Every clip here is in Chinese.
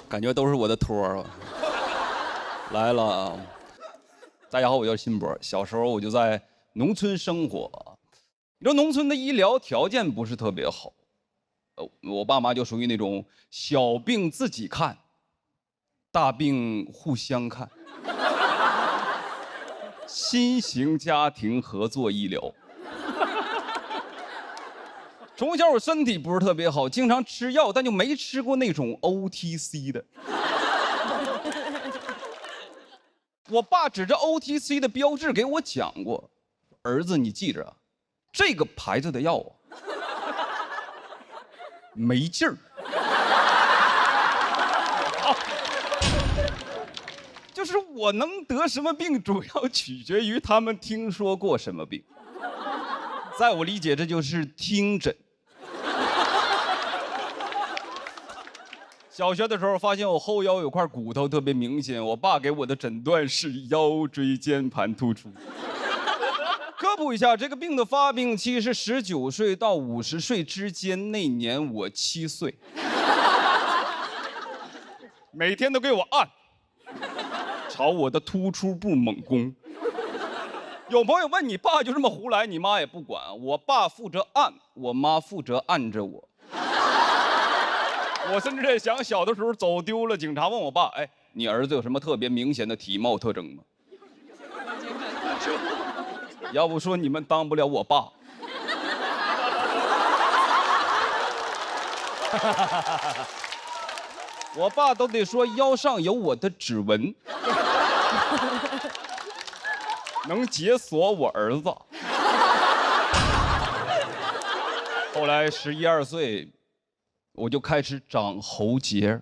感觉都是我的托儿啊。来了，大家好，我叫辛博。小时候我就在农村生活，你知道农村的医疗条件不是特别好，我爸妈就属于那种小病自己看，大病互相看，新型家庭合作医疗。从小我身体不是特别好，经常吃药，但就没吃过那种 OTC 的。我爸指着 OTC 的标志给我讲过，儿子你记着，这个牌子的药啊，没劲儿。就是我能得什么病，主要取决于他们听说过什么病。在我理解，这就是听诊。小学的时候发现我后腰有块骨头特别明显，我爸给我的诊断是腰椎间盘突出。科普一下，这个病的发病期是19岁到50岁之间，那年我7岁。每天都给我按，朝我的突出部猛攻。有朋友问你爸就这么胡来，你妈也不管，我爸负责按，我妈负责按着我。我甚至在想，小的时候走丢了，警察问我爸：“哎，你儿子有什么特别明显的体貌特征吗？”要不说你们当不了我爸。我爸都得说腰上有我的指纹，能解锁我儿子。后来11、12岁。我就开始长喉结，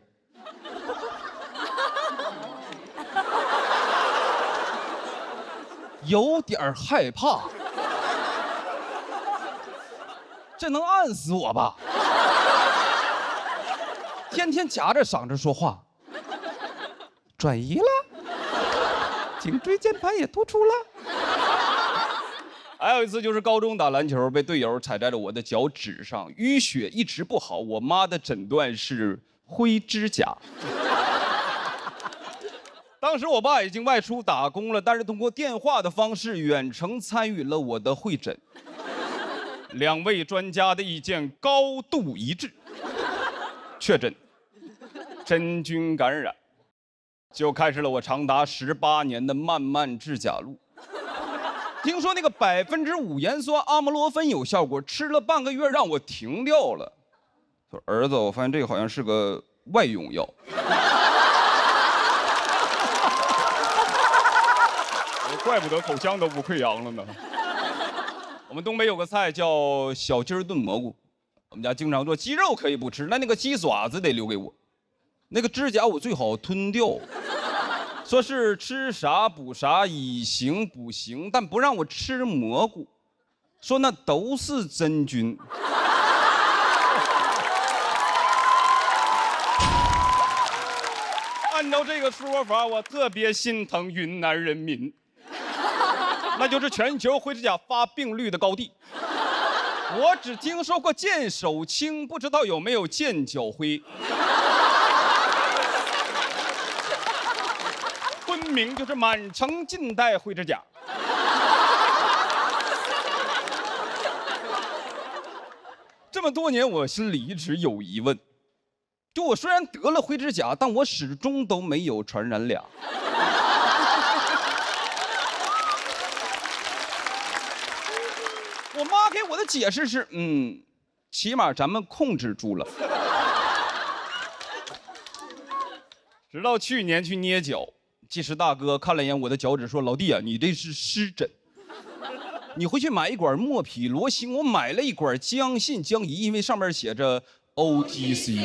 有点害怕，这能按死我吧？天天夹着嗓子说话，转移了，颈椎间盘也突出了。还有一次就是高中打篮球，被队友踩在了我的脚趾上，淤血一直不好。我妈的诊断是灰指甲。当时我爸已经外出打工了，但是通过电话的方式远程参与了我的会诊。2位专家的意见高度一致，确诊真菌感染，就开始了我长达18年的漫漫指甲路。听说那个5%盐酸阿莫罗芬有效果，吃了半个月让我停掉了。说儿子，我发现这个好像是个外用药。怪不得口腔都不溃疡了呢。我们东北有个菜叫小鸡儿炖蘑菇，我们家经常做。鸡肉可以不吃，那个鸡爪子得留给我，那个指甲我最好吞掉。说是吃啥补啥，以形补形，但不让我吃蘑菇，说那都是真菌。按照这个说法，我特别心疼云南人民，那就是全球灰指甲发病率的高地。我只听说过见手青，不知道有没有见脚灰。昆明就是满城尽带灰指甲。这么多年，我心里一直有疑问，就我虽然得了灰指甲，但我始终都没有传染俩。我妈给我的解释是，起码咱们控制住了。直到去年去捏脚，技师大哥看了一眼我的脚趾，说：“老弟啊，你这是湿疹，你回去买一管莫匹罗星。”我买了一管姜信姜仪，因为上面写着 OTC。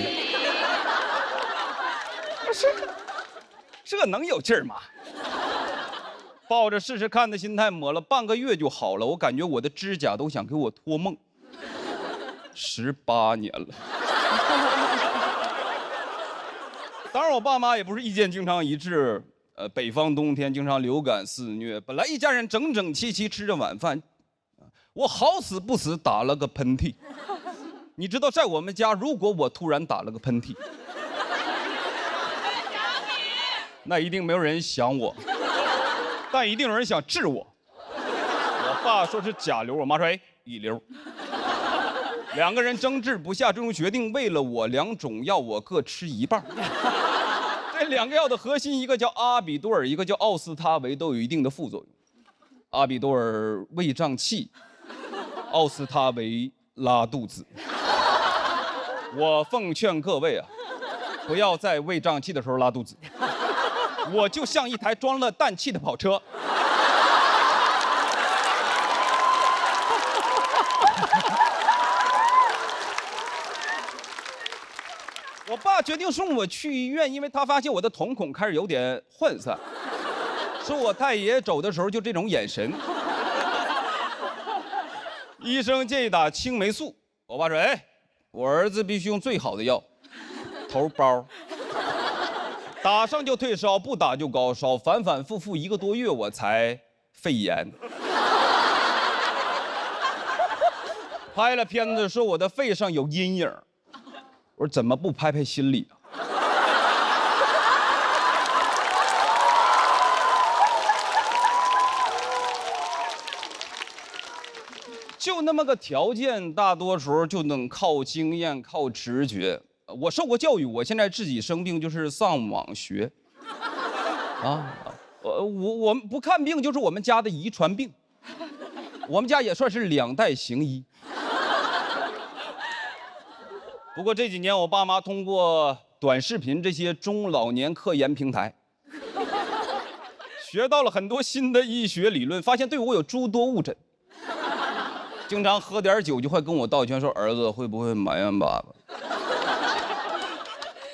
这能有劲儿吗？抱着试试看的心态抹了半个月就好了，我感觉我的指甲都想给我托梦。18年了。当然，我爸妈也不是意见经常一致。北方冬天经常流感肆虐，本来一家人整整齐齐吃着晚饭，我好死不死打了个喷嚏。你知道，在我们家，如果我突然打了个喷嚏，那一定没有人想我，但一定有人想治我。我爸说是甲流，我妈说哎乙流。两个人争执不下，最终决定为了我2种药我各吃一半。这2个药的核心，一个叫阿比多尔，一个叫奥司他韦，都有一定的副作用。阿比多尔胃胀气，奥司他韦拉肚子。我奉劝各位啊，不要在胃胀气的时候拉肚子。我就像一台装了氮气的跑车。我爸决定送我去医院，因为他发现我的瞳孔开始有点涣散。说我太爷走的时候就这种眼神。医生建议打青霉素，我爸说：“哎，我儿子必须用最好的药，头孢，打上就退烧，不打就高烧，反反复复1个多月，我才肺炎。”拍了片子说我的肺上有阴影。我说怎么不拍拍心里啊？就那么个条件，大多时候就能靠经验、靠直觉。我受过教育，我现在自己生病就是上网学。啊，我们不看病就是我们家的遗传病，我们家也算是2代行医。不过这几年，我爸妈通过短视频这些中老年科研平台，学到了很多新的医学理论，发现对我有诸多误诊。经常喝点酒就会跟我道歉，说儿子会不会埋怨爸爸？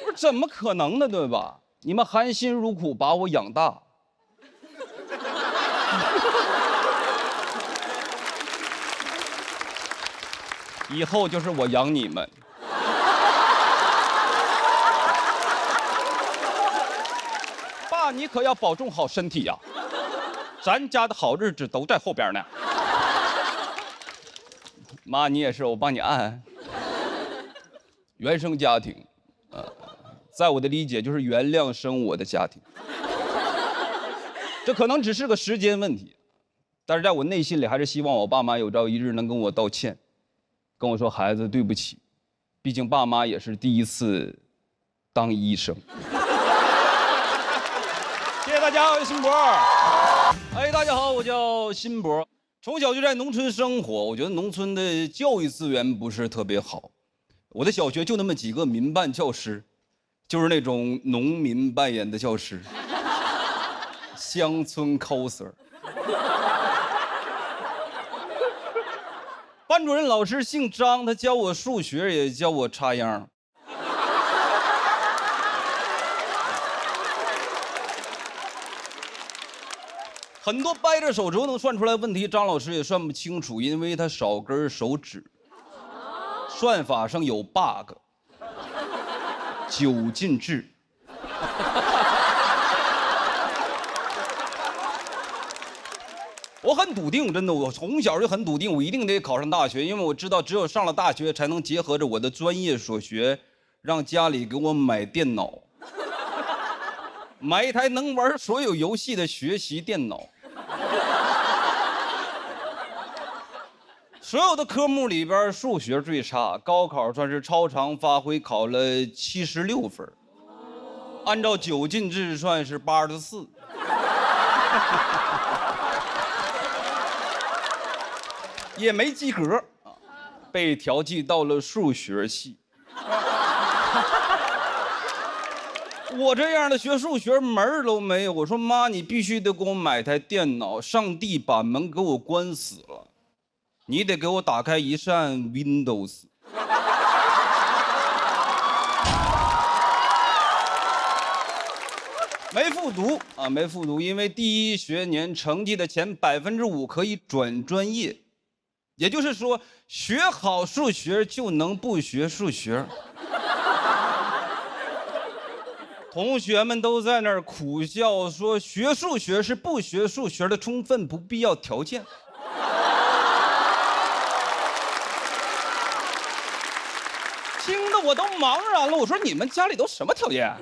我说怎么可能呢，对吧？你们含辛茹苦把我养大。以后就是我养你们。爸，你可要保重好身体呀，咱家的好日子都在后边呢。妈，你也是，我帮你按按。原生家庭，在我的理解就是原谅生我的家庭。这可能只是个时间问题，但是在我内心里还是希望我爸妈有朝一日能跟我道歉，跟我说孩子对不起，毕竟爸妈也是第一次当医生。谢谢大家，我是辛博。哎，大家好，我叫辛博。从小就在农村生活，我觉得农村的教育资源不是特别好。我的小学就那么几个民办教师，就是那种农民扮演的教师，乡村 coser。班主任老师姓张，他教我数学也教我插秧。很多掰着手指头能算出来问题，张老师也算不清楚，因为他少根手指，算法上有 bug， 9进制。我很笃定，真的，我从小就很笃定，我一定得考上大学，因为我知道只有上了大学，才能结合着我的专业所学，让家里给我买电脑，买一台能玩所有游戏的学习电脑。所有的科目里边，数学最差，高考算是超常发挥，考了76分，按照9进制算是84。也没及格，被调剂到了数学系。我这样的学数学门儿都没有。我说妈，你必须得给我买台电脑，上帝把门给我关死了，你得给我打开一扇 Windows。没复读啊，没复读，因为第一学年成绩的前5%可以转专业。也就是说，学好数学就能不学数学。同学们都在那儿苦笑说，学数学是不学数学的充分不必要条件。听得我都茫然了。我说你们家里都什么条件？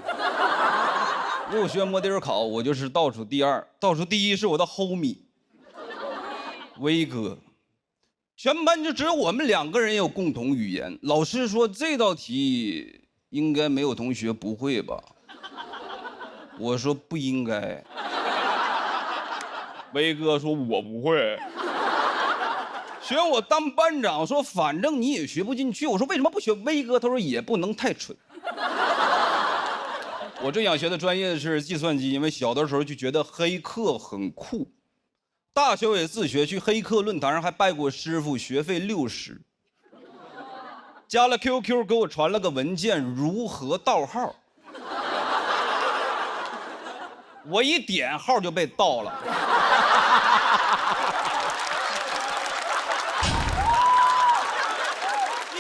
入学摸底儿考，我就是倒数第二，倒数第一是我的 homie 威哥。全班就只有我们2个人有共同语言。老师说这道题应该没有同学不会吧？我说不应该。威哥说我不会。选我当班长，说反正你也学不进去。我说为什么不选威哥？他说也不能太蠢。我最想学的专业是计算机，因为小的时候就觉得黑客很酷。大学也自学，去黑客论坛上还拜过师傅，学费60。加了 QQ 给我传了个文件，如何盗号。我一点号就被盗了。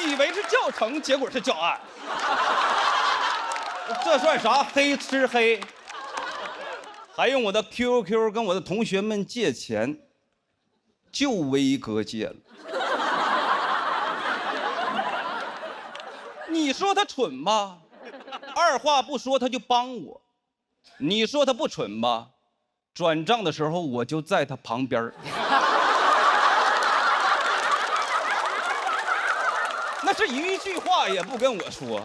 以为是教程，结果是教案。这算啥？黑吃黑。还用我的 QQ 跟我的同学们借钱，就威哥借了。你说他蠢吧？二话不说他就帮我。你说他不蠢吧？转账的时候我就在他旁边。那是一句话也不跟我说。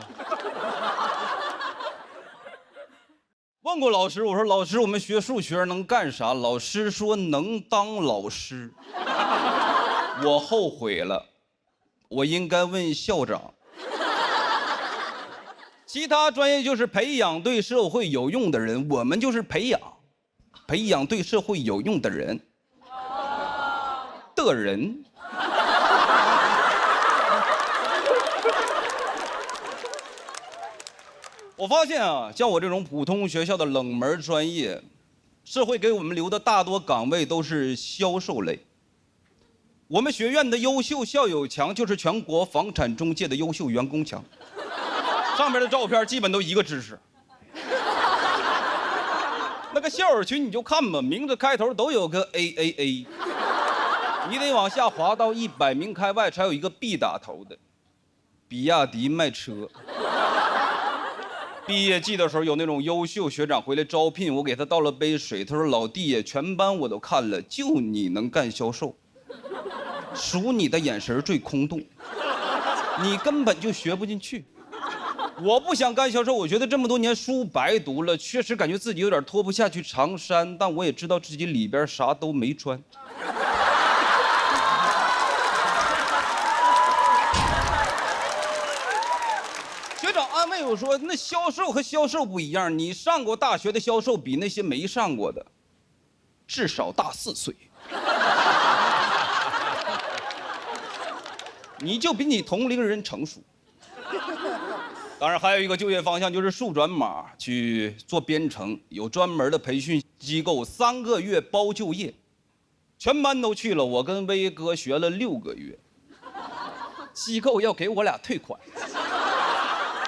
问过老师，我说老师，我们学数学能干啥？老师说能当老师。我后悔了，我应该问校长。其他专业就是培养对社会有用的人，我们就是培养对社会有用的人。我发现啊，像我这种普通学校的冷门专业，社会给我们留的大多岗位都是销售类。我们学院的优秀校友墙就是全国房产中介的优秀员工墙，上面的照片基本都一个知识。那个校友群你就看吧，名字开头都有个 AAA， 你得往下滑到100名开外才有一个 B 打头的，比亚迪卖车。毕业季的时候有那种优秀学长回来招聘，我给他倒了杯水，他说老弟，全班我都看了，就你能干销售，数你的眼神最空洞，你根本就学不进去。我不想干销售，我觉得这么多年书白读了，确实感觉自己有点脱不下去长衫，但我也知道自己里边啥都没穿。学长安慰我说，那销售和销售不一样，你上过大学的销售比那些没上过的至少大4岁。你就比你同龄人成熟。当然还有一个就业方向就是数转码去做编程，有专门的培训机构，3个月包就业，全班都去了，我跟威哥学了6个月，机构要给我俩退款，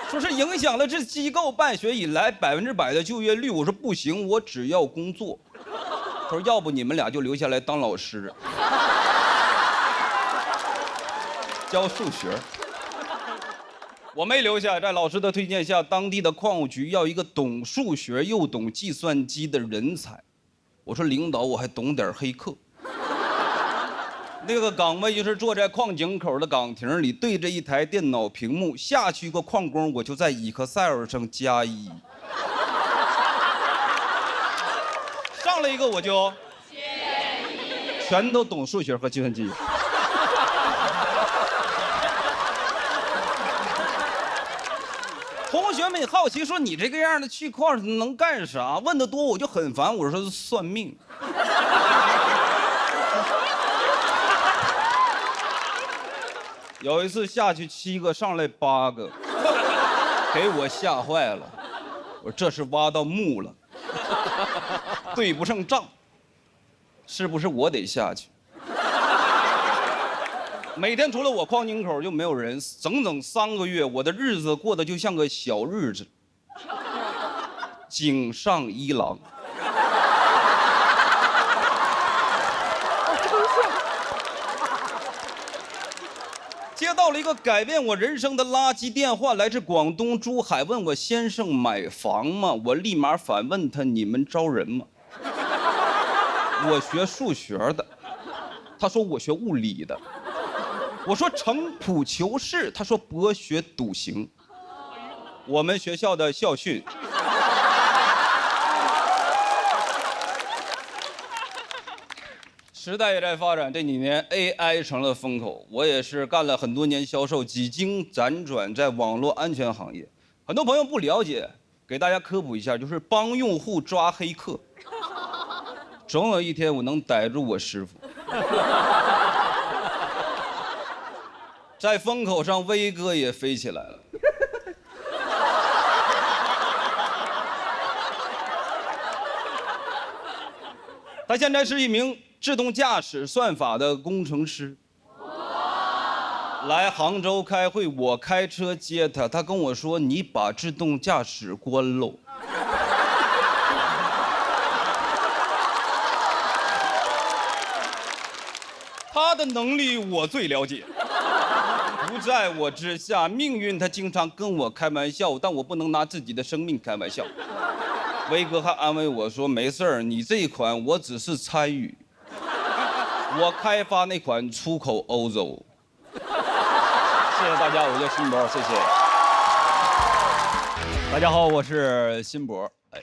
说是影响了这机构办学以来100%的就业率。我说不行，我只要工作。他说要不你们俩就留下来当老师，教数学。我没留下，在老师的推荐下，当地的矿务局要一个懂数学又懂计算机的人才。我说领导，我还懂点黑客。那个岗位就是坐在矿井口的岗亭里，对着一台电脑屏幕，下去一个矿工，我就在 Excel 上+1，上了一个我就全都懂数学和计算机。同学们好奇说：“你这个样的去矿上能干啥？”问得多我就很烦，我说算命。有一次下去7个，上来8个，给我吓坏了。我说这是挖到墓了，对不上账，是不是我得下去？每天除了我矿井口就没有人，整整3个月，我的日子过得就像个小日子，井上一郎。接到到了一个改变我人生的垃圾电话，来自广东珠海，问我先生买房吗？我立马反问他：你们招人吗？我学数学的，他说我学物理的。我说城濮求是，他说博学笃行。我们学校的校训。时代也在发展，这几年 AI 成了风口。我也是干了很多年销售，几经辗转，在网络安全行业，很多朋友不了解，给大家科普一下，就是帮用户抓黑客。总有一天我能逮住我师傅。在风口上，威哥也飞起来了。他现在是一名自动驾驶算法的工程师。来杭州开会，我开车接他，他跟我说：“你把自动驾驶关喽。”他的能力我最了解，不在我之下。命运他经常跟我开玩笑，但我不能拿自己的生命开玩笑。威哥还安慰我说：“没事儿，你这一款我只是参与，我开发那款出口欧洲。”谢谢大家，我叫辛博，谢谢。大家好，我是辛博。哎，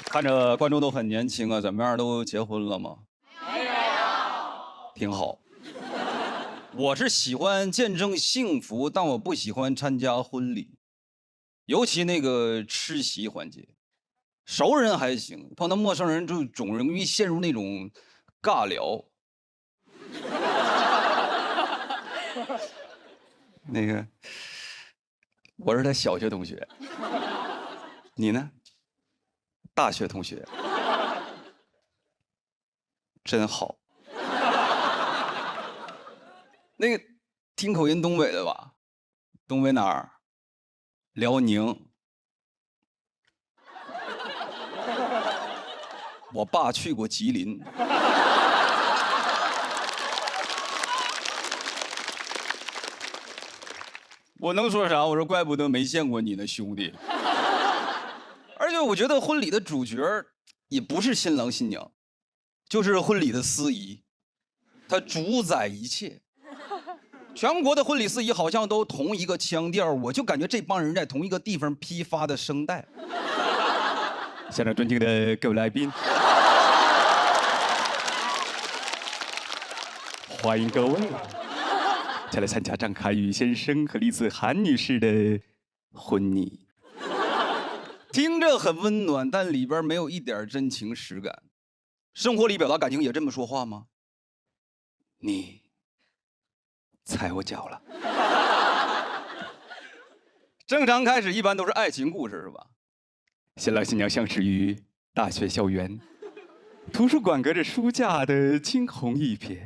看着观众都很年轻啊，怎么样？都结婚了吗？没有。挺好。我是喜欢见证幸福，但我不喜欢参加婚礼。尤其那个吃席环节，熟人还行，碰到陌生人就总容易陷入那种尬聊。那个，我是他小学同学，你呢？大学同学，真好。那个听口音东北的吧？东北哪儿？辽宁。我爸去过吉林。我能说啥？我说怪不得没见过你呢，兄弟。而且我觉得婚礼的主角也不是新郎新娘，就是婚礼的司仪，它主宰一切。全国的婚礼司仪好像都同一个腔调，我就感觉这帮人在同一个地方批发的声带。现场尊敬的各位来宾，欢迎各位前来参加张凯宇先生和李子涵女士的婚礼。听着很温暖，但里边没有一点真情实感。生活里表达感情也这么说话吗？你踩我脚了。正常开始一般都是爱情故事，是吧？新郎新娘相识于大学校园，图书馆隔着书架的惊鸿一瞥，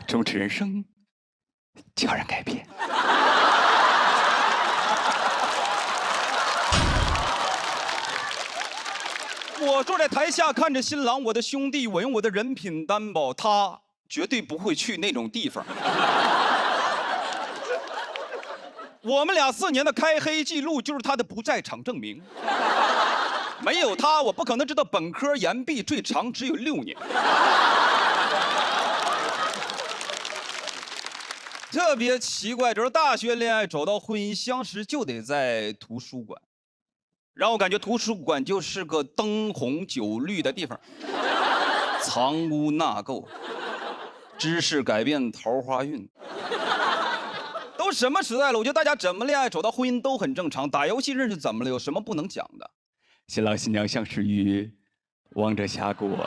从此人生悄然改变。我坐在台下看着新郎，我的兄弟，我用我的人品担保，他绝对不会去那种地方。我们俩4年的开黑记录就是他的不在场证明。没有他，我不可能知道本科延毕最长只有6年。特别奇怪，就是大学恋爱走到婚姻相识就得在图书馆，让我感觉图书馆就是个灯红酒绿的地方，藏污纳垢，知识改变桃花运。都什么时代了？我觉得大家怎么恋爱走到婚姻都很正常。打游戏认识怎么了？有什么不能讲的？新郎新娘相识于王者峡谷，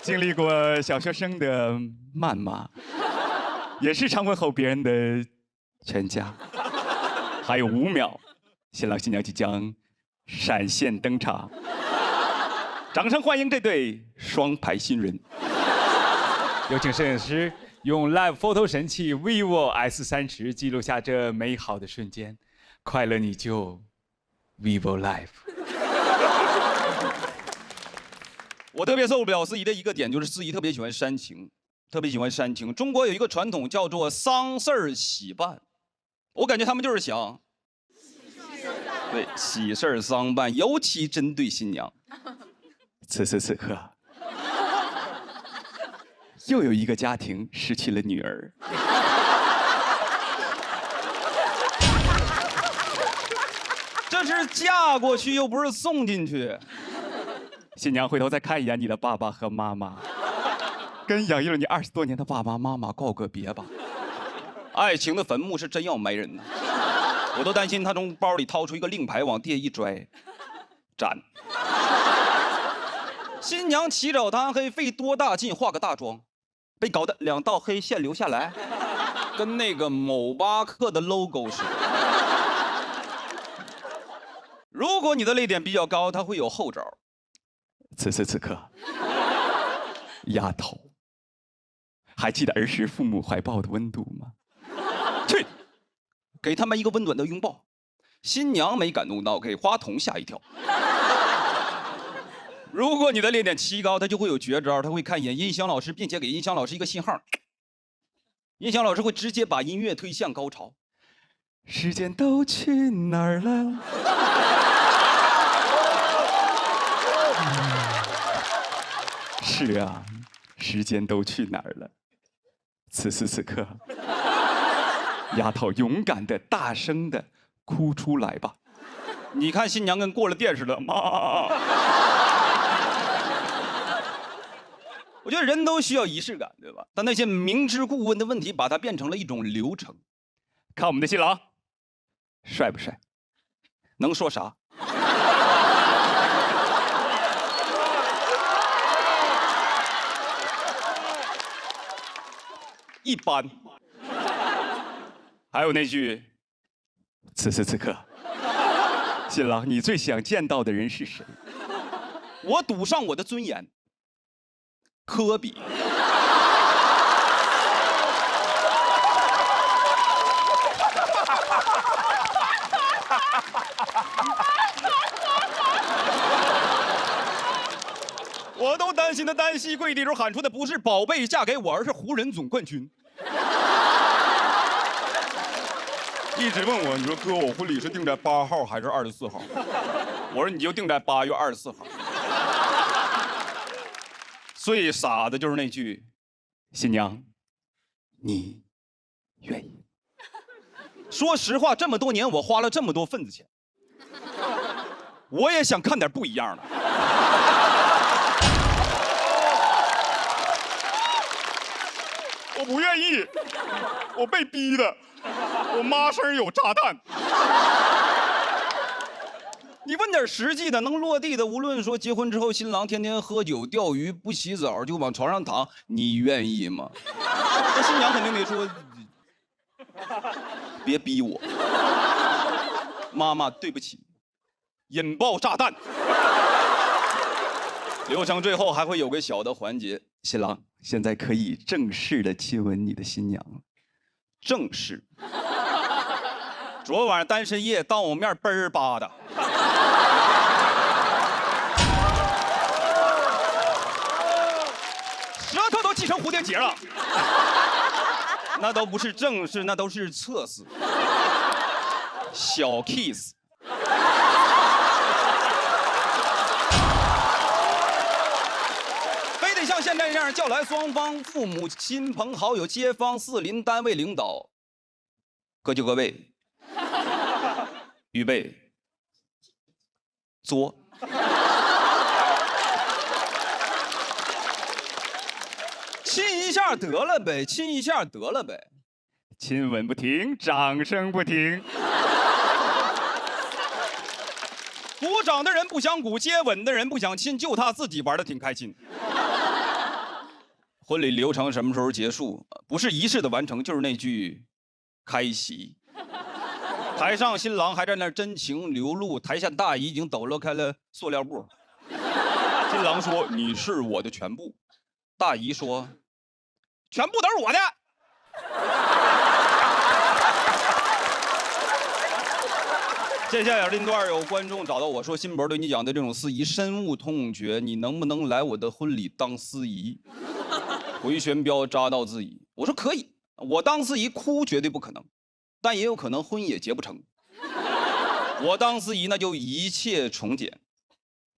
经历过小学生的谩骂，也时常问候别人的全家。还有5秒，新郎新娘即将闪现登场。掌声欢迎这对双排新人。有请摄影师用 Live Photo 神器 vivo S30记录下这美好的瞬间，快乐你就 vivo Live。我特别受不了司仪的一个点就是司仪特别喜欢煽情，特别喜欢煽情。中国有一个传统叫做丧事儿喜办，我感觉他们就是想，对，喜事儿丧办，尤其针对新娘。此时此刻，又有一个家庭失去了女儿。这是嫁过去，又不是送进去。新娘回头再看一眼你的爸爸和妈妈，跟养育了你20多年的爸爸妈妈告个别吧。爱情的坟墓是真要埋人呐，我都担心他从包里掏出一个令牌往地下一拽，斩。新娘起早贪黑费多大劲化个大妆，被搞得2道黑线留下来，跟那个某巴克的 logo 似的。如果你的泪点比较高，它会有后招。此时此刻，丫头，还记得儿时父母怀抱的温度吗？去，给他们一个温暖的拥抱。新娘没感动到，给花童吓一跳。如果你的泪点奇高，他就会有绝招，他会看一眼音响老师，并且给音响老师一个信号。音响老师会直接把音乐推向高潮。时间都去哪儿了？是啊，时间都去哪儿了？此时此刻，丫头勇敢的、大声的哭出来吧！你看新娘跟过了电似的，妈！我觉得人都需要仪式感，对吧？但那些明知故问的问题，把它变成了一种流程。看我们的新郎，帅不帅？能说啥？一般。还有那句：此时此刻，新郎，你最想见到的人是谁？我赌上我的尊严。科比。我都担心他单膝跪地时候喊出的不是宝贝嫁给我，而是湖人总冠军。一直问我，你说哥，我婚礼是定在8号还是24号？我说你就定在8月24号。最傻的就是那句：“新娘，你愿意？”说实话，这么多年我花了这么多份子钱，我也想看点不一样的。我不愿意，我被逼的，我妈身上有炸弹。你问点实际的，能落地的，无论说结婚之后新郎天天喝酒钓鱼不洗澡就往床上躺，你愿意吗？那新娘肯定得说，别逼我，妈妈对不起，引爆炸弹。流程最后还会有个小的环节，新郎现在可以正式的亲吻你的新娘了，正式。昨晚单身夜当我面嘣儿吧的。舌头都系成蝴蝶结了，那都不是正式，那都是测试，小 kiss。非得像现在这样叫来双方父母亲朋好友街坊四邻单位领导，各就各位，预备，作。亲一下得了呗，亲一下得了呗，亲吻不停，掌声不停。鼓掌的人不想鼓，接吻的人不想亲，就他自己玩得挺开心。婚礼流程什么时候结束？不是仪式的完成，就是那句开席。台上新郎还在那真情流露，台下大姨已经抖落开了塑料布。新郎说：“你是我的全部。”大姨说：“全部都是我的。”接下来这段有观众找到我说：“辛博对你讲的这种司仪深恶痛绝，你能不能来我的婚礼当司仪？”回旋镖扎到自己，我说可以，我当司仪哭绝对不可能，但也有可能婚也结不成。我当司仪那就一切从简，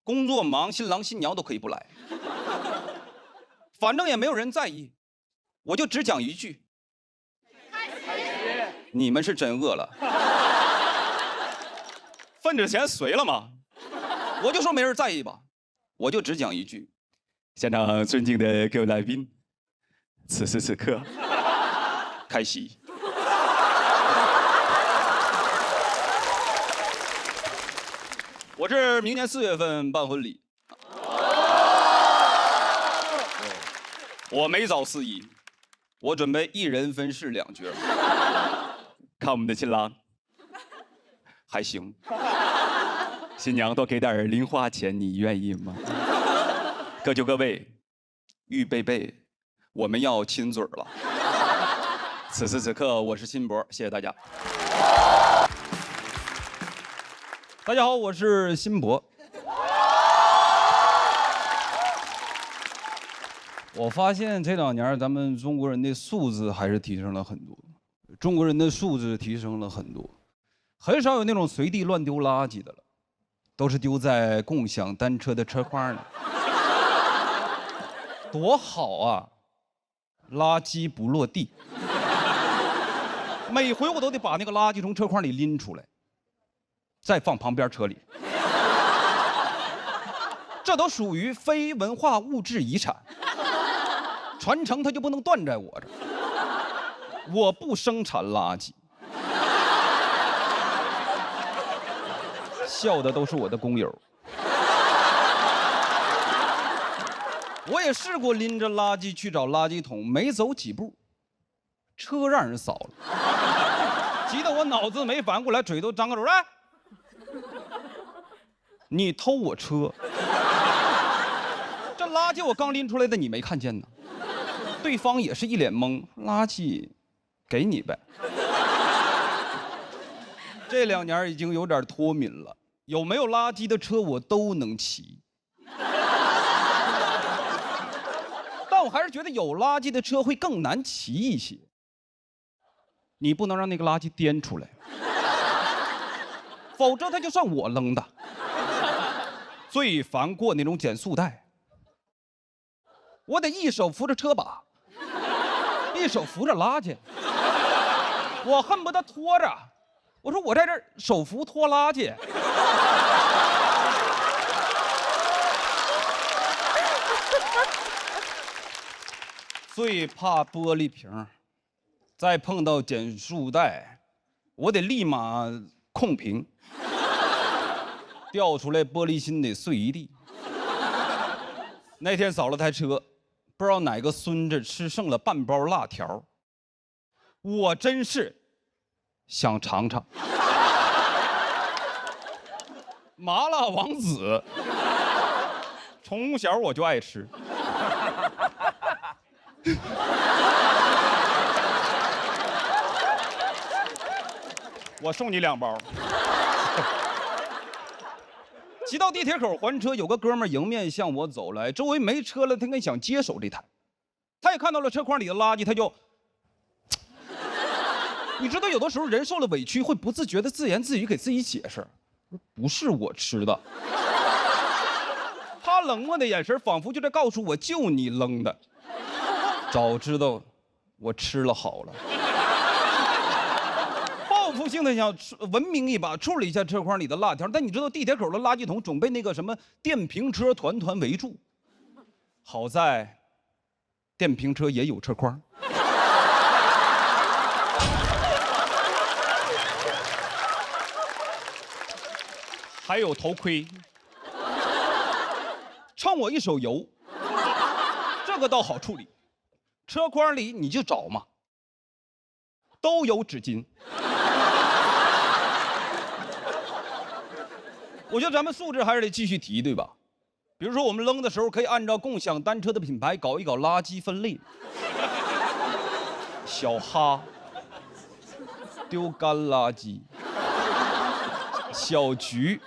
工作忙，新郎新娘都可以不来，反正也没有人在意，我就只讲一句：你们是真饿了。份子钱随了吗？我就说没人在意吧，我就只讲一句：现场尊敬的各位来宾，此时此刻，开席。我是明年4月份办婚礼，我没找司仪，我准备一人分饰2角，看我们的新郎。还行，新娘多给点零花钱，你愿意吗？各就各位，预备备，我们要亲嘴了。此时此刻，我是辛博，谢谢大家。大家好，我是辛博。我发现这2年咱们中国人的素质还是提升了很多，中国人的素质提升了很多。很少有那种随地乱丢垃圾的了，都是丢在共享单车的车筐里。多好啊！垃圾不落地。每回我都得把那个垃圾从车筐里拎出来，再放旁边车里。这都属于非文化物质遗产，传承它就不能断在我这儿。我不生产垃圾。笑的都是我的工友。我也试过拎着垃圾去找垃圾桶，没走几步，车让人扫了，急得我脑子没反应过来，嘴都张个来。你偷我车？这垃圾我刚拎出来的，你没看见呢？对方也是一脸懵，垃圾给你呗。这2年已经有点脱敏了。有没有垃圾的车我都能骑，但我还是觉得有垃圾的车会更难骑一些。你不能让那个垃圾颠出来，否则它就算我扔的。最烦过那种减速带，我得一手扶着车把，一手扶着垃圾，我恨不得拖着。我说我在这儿手扶拖垃圾。最怕玻璃瓶，再碰到减速带，我得立马控屏，掉出来玻璃心得碎一地。那天扫了台车，不知道哪个孙子吃剩了半包辣条，我真是想尝尝麻辣王子，从小我就爱吃。我送你2包。骑到地铁口还车，有个哥们迎面向我走来，周围没车了，他跟想接手这台，他也看到了车筐里的垃圾，他就。你知道有的时候人受了委屈会不自觉的自言自语给自己解释，不是我吃的。他冷漠的眼神仿佛就在告诉我，就你扔的。早知道我吃了好了。报复性的想文明一把处理一下车筐里的辣条，但你知道地铁口的垃圾桶总被那个什么电瓶车团团围住。好在电瓶车也有车筐。还有头盔，蹭我一手油，这个倒好处理。车筐里你就找嘛，都有纸巾。我觉得咱们素质还是得继续提，对吧？比如说我们扔的时候，可以按照共享单车的品牌搞一搞垃圾分类。小哈丢干垃圾，小菊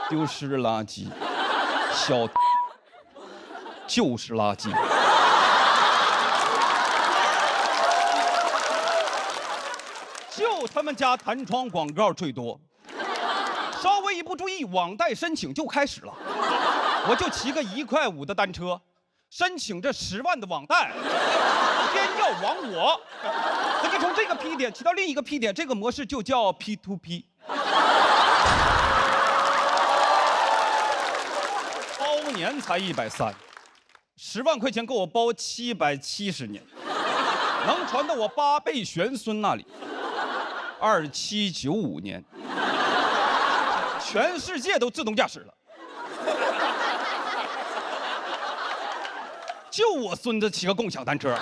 丢失垃圾，小就是垃圾。就他们家弹窗广告最多，稍微一不注意，网贷申请就开始了。我就骑个1块5的单车，申请这10万的网贷，偏要网我。那就从这个 P 点骑到另一个 P 点，这个模式就叫 P2P。包年才130，10万块钱够我包770年，能传到我8辈玄孙那里。2795年，全世界都自动驾驶了，就我孙子骑个共享单车，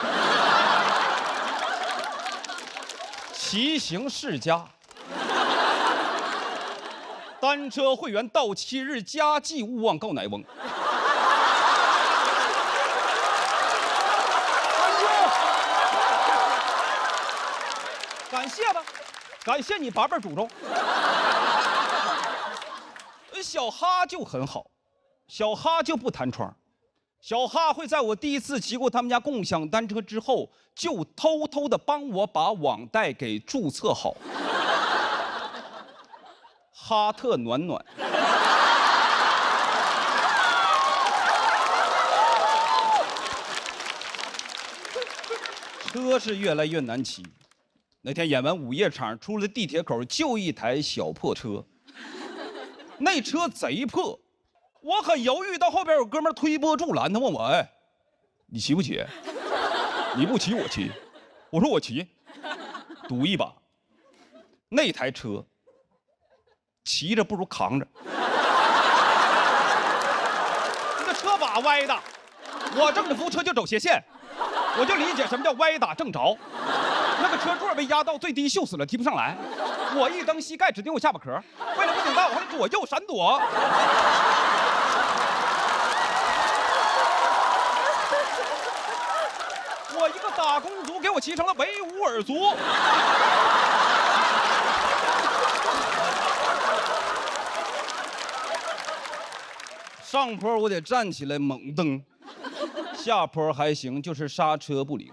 骑行世家，单车会员到期日加计勿忘告乃翁。感谢吧，感谢你8辈祖宗。小哈就很好，小哈就不弹窗，小哈会在我第一次骑过他们家共享单车之后，就偷偷的帮我把网贷给注册好。哈特暖暖。车是越来越难骑。那天演完午夜场，出了地铁口就一台小破车，那车贼破，我很犹豫，到后边有哥们推波助澜，他问我：“哎，你骑不骑？你不骑我骑。”我说：“我骑，赌一把。”那台车骑着不如扛着，这个车把歪的，我正着扶车就走斜线，我就理解什么叫歪打正着。那个车座被压到最低，锈死了，提不上来。我一蹬膝盖，只顶我下巴壳。为了不顶到，我还得左右闪躲。我一个打工族，给我骑成了维吾尔族。上坡我得站起来猛蹬，下坡还行，就是刹车不灵。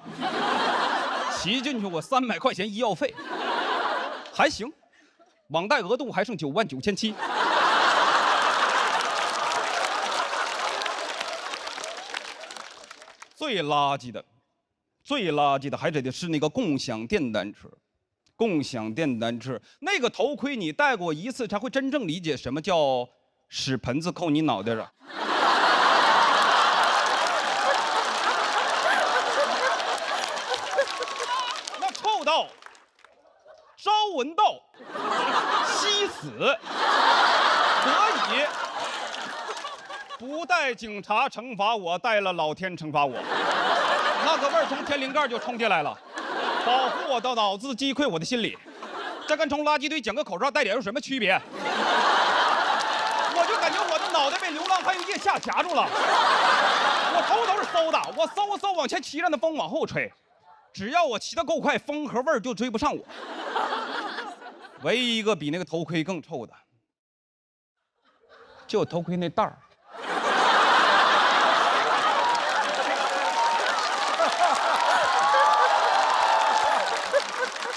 骑进去我300块钱医药费，还行，网贷额度还剩99700。最垃圾的还得是那个共享电单车。共享电单车那个头盔你戴过一次，才会真正理解什么叫屎盆子扣你脑袋上。臭到，朝闻道，夕死，所以不带警察惩罚我，带了老天惩罚我。那个味儿从天灵盖就冲进来了，保护我的脑子，击溃我的心理。这跟从垃圾堆捡个口罩带点有什么区别？我就感觉我的脑袋被流浪汉用腋下夹住了。我头都是馊的，我嗖往前骑着，那风往后吹。只要我骑得够快，风和味儿就追不上我。唯一一个比那个头盔更臭的，就头盔那袋儿。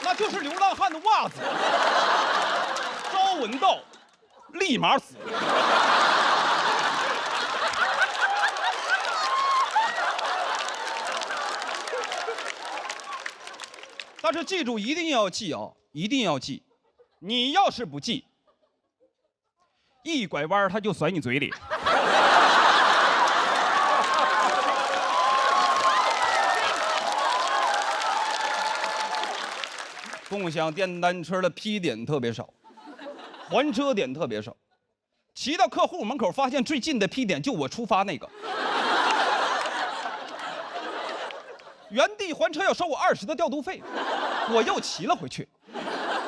那就是流浪汉的袜子，朝闻道，立马死。但是记住，一定要记啊，一定要记。你要是不记，一拐弯他就甩你嘴里。共享电单车的P点特别少，还车点特别少。骑到客户门口，发现最近的P点就我出发那个。原地还车要收我20的调度费，我又骑了回去，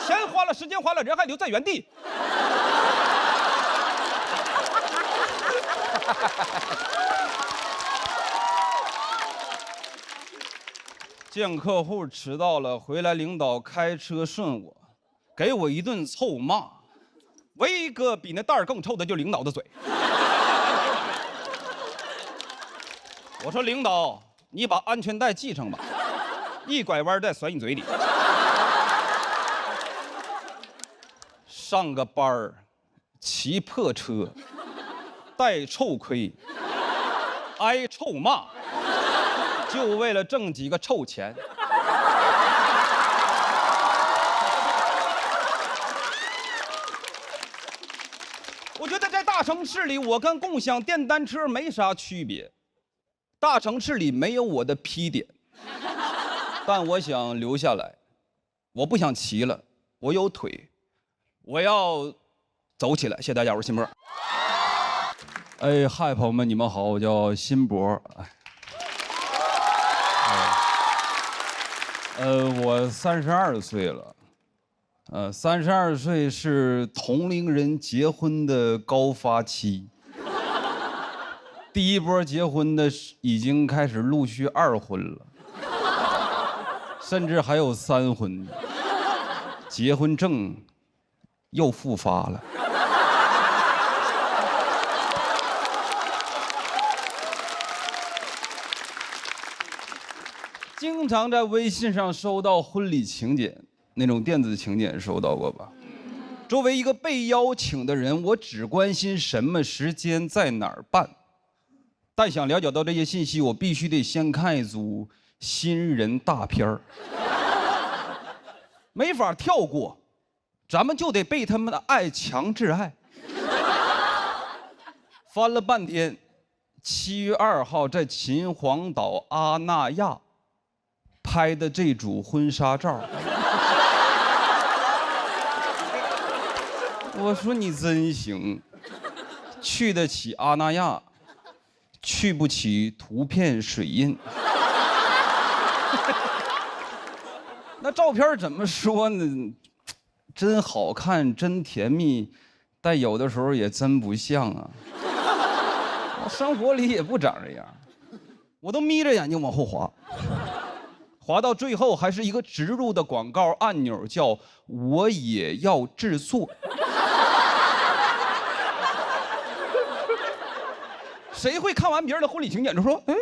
钱花了，时间花了，人还留在原地。见客户迟到了，回来领导开车顺我，给我一顿臭骂。唯一一个比那袋儿更臭的，就是领导的嘴。我说领导，你把安全带系上吧，一拐弯再甩你嘴里。上个班儿，骑破车，戴臭盔，挨臭骂，就为了挣几个臭钱。我觉得在大城市里，我跟共享电单车没啥区别。大城市里没有我的P点，但我想留下来。我不想骑了，我有腿，我要走起来。谢谢大家，我是辛博。哎，嗨，朋友们，你们好，我叫辛博。我32岁了。32岁是同龄人结婚的高发期。第一波结婚的已经开始陆续2婚了，甚至还有3婚。结婚证又复发了。经常在微信上收到婚礼请柬，那种电子请柬收到过吧？作为一个被邀请的人，我只关心什么时间在哪儿办。但想了解到这些信息，我必须得先看一组新人大片儿，没法跳过，咱们就得被他们的爱强制爱。翻了半天，7月2号在秦皇岛阿那亚拍的这组婚纱照。我说你真行，去得起阿那亚，去不起图片水印。那照片怎么说呢？真好看，真甜蜜，但有的时候也真不像啊。生活里也不长这样，我都眯着眼睛往后滑，滑到最后还是一个植入的广告按钮，叫“我也要制作”。谁会看完别人的婚礼请柬就说：“嗯，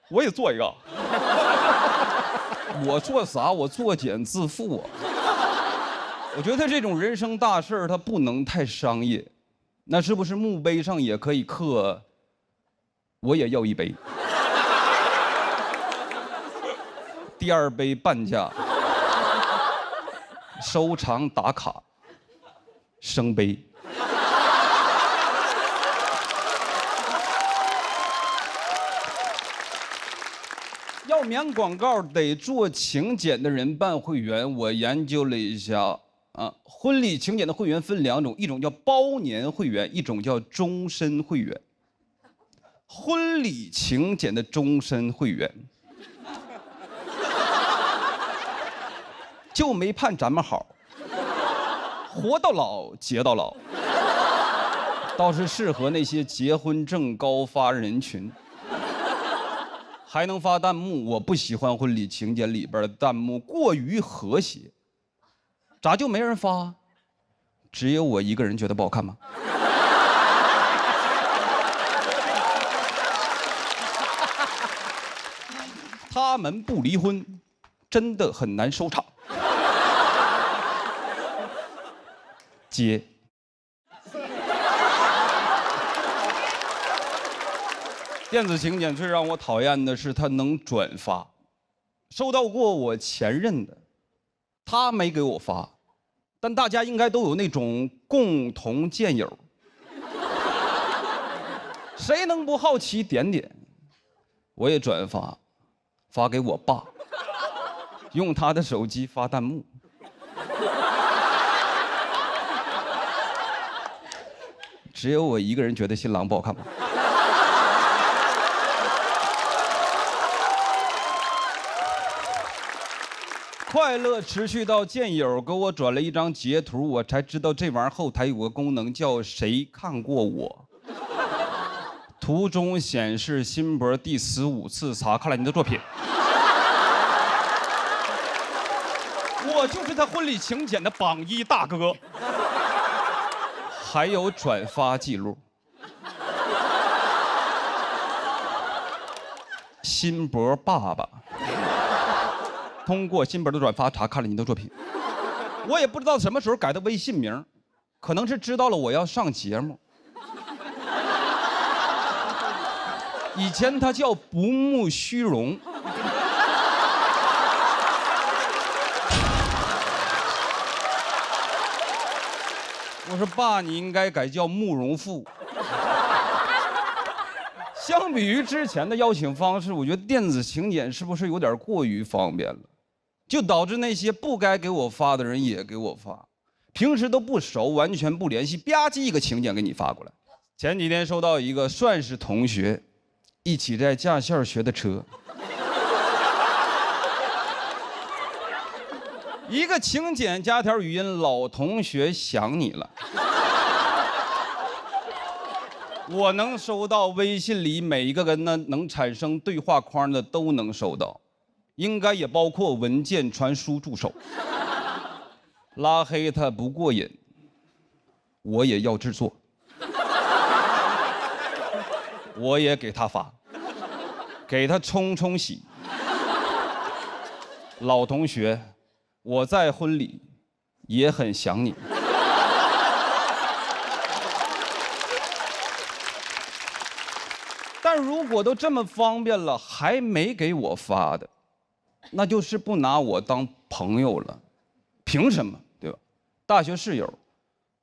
我也做一个。”我做啥？我作茧自缚啊！我觉得这种人生大事它不能太商业。那是不是墓碑上也可以刻“我也要一杯”？第2杯半价，收藏打卡，升杯。要免广告得做请柬的人办会员。我研究了一下啊，婚礼请柬的会员分2种，一种叫包年会员，一种叫终身会员。婚礼请柬的终身会员就没盼咱们好，活到老结到老，倒是适合那些结婚证高发人群。还能发弹幕，我不喜欢婚礼请柬里边的弹幕过于和谐。咋就没人发？只有我一个人觉得不好看吗？他们不离婚，真的很难收场。接。电子请柬最让我讨厌的是它能转发，收到过我前任的，他没给我发，但大家应该都有那种共同见友，谁能不好奇点点？我也转发，发给我爸，用他的手机发弹幕。只有我一个人觉得新郎不好看吗？快乐持续到见友给我转了一张截图，我才知道这玩意儿后台有个功能叫谁看过我。图中显示辛博第15次查看了你的作品。我就是他婚礼请柬的榜一大哥，还有转发记录。辛博爸爸通过辛博的转发查看了您的作品，我也不知道什么时候改的微信名，可能是知道了我要上节目。以前他叫不慕虚荣。我说爸，你应该改叫慕容复。相比于之前的邀请方式，我觉得电子请柬是不是有点过于方便了？就导致那些不该给我发的人也给我发，平时都不熟，完全不联系，吧唧一个请柬给你发过来。前几天收到一个算是同学，一起在驾校学的车，一个请柬加条语音，老同学想你了。我能收到微信里每一个跟呢能产生对话框的都能收到，应该也包括文件传输助手。拉黑他不过瘾，我也要制作，我也给他发，给他冲冲喜。老同学，我在婚礼也很想你。但如果都这么方便了，还没给我发的，那就是不拿我当朋友了，凭什么？对吧？大学室友，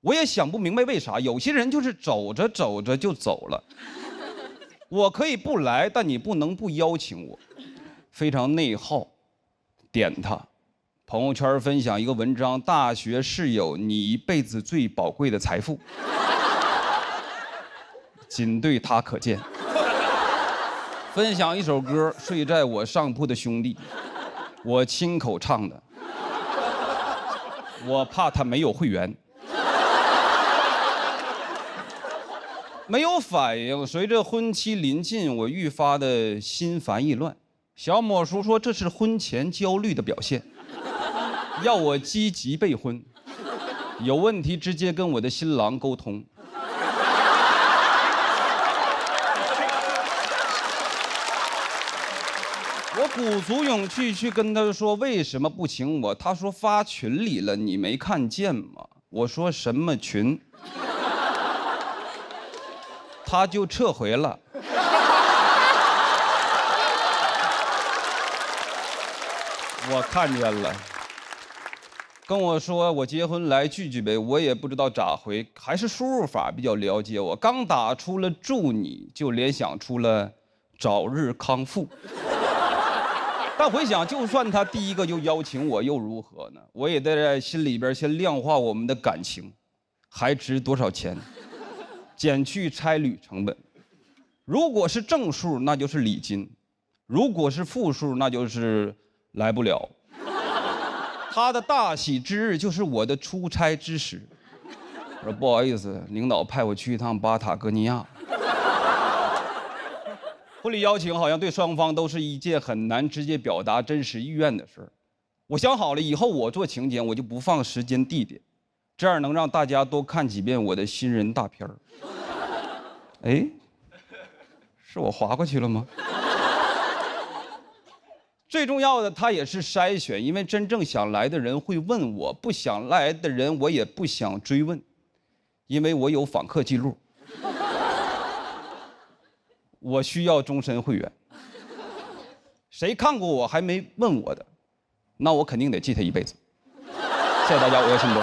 我也想不明白为啥有些人就是走着走着就走了。我可以不来，但你不能不邀请我，非常内耗。点他，朋友圈分享一个文章：大学室友，你一辈子最宝贵的财富，仅对他可见。分享一首歌《睡在我上铺的兄弟》，我亲口唱的。我怕他没有会员，没有反应。随着婚期临近，我愈发的心烦意乱。小某叔说这是婚前焦虑的表现，要我积极备婚，有问题直接跟我的新郎沟通。我鼓足勇气去跟他说为什么不请我，他说发群里了，你没看见吗？我说什么群？他就撤回了。我看见了，跟我说我结婚来聚聚呗，我也不知道咋回，还是输入法比较了解我。刚打出了祝你，就联想出了早日康复。但回想，就算他第一个就邀请我，又如何呢？我也得在心里边先量化我们的感情，还值多少钱，减去差旅成本。如果是正数，那就是礼金；如果是负数，那就是来不了。他的大喜之日就是我的出差之时。我说不好意思，领导派我去一趟巴塔哥尼亚。婚礼邀请好像对双方都是一件很难直接表达真实意愿的事儿。我想好了，以后我做请柬我就不放时间地点，这样能让大家多看几遍我的新人大片儿。哎，是我划过去了吗？最重要的，它也是筛选，因为真正想来的人会问我，不想来的人我也不想追问，因为我有访客记录。我需要终身会员。谁看过我还没问我的，那我肯定得记他一辈子。谢谢大家，我要新多。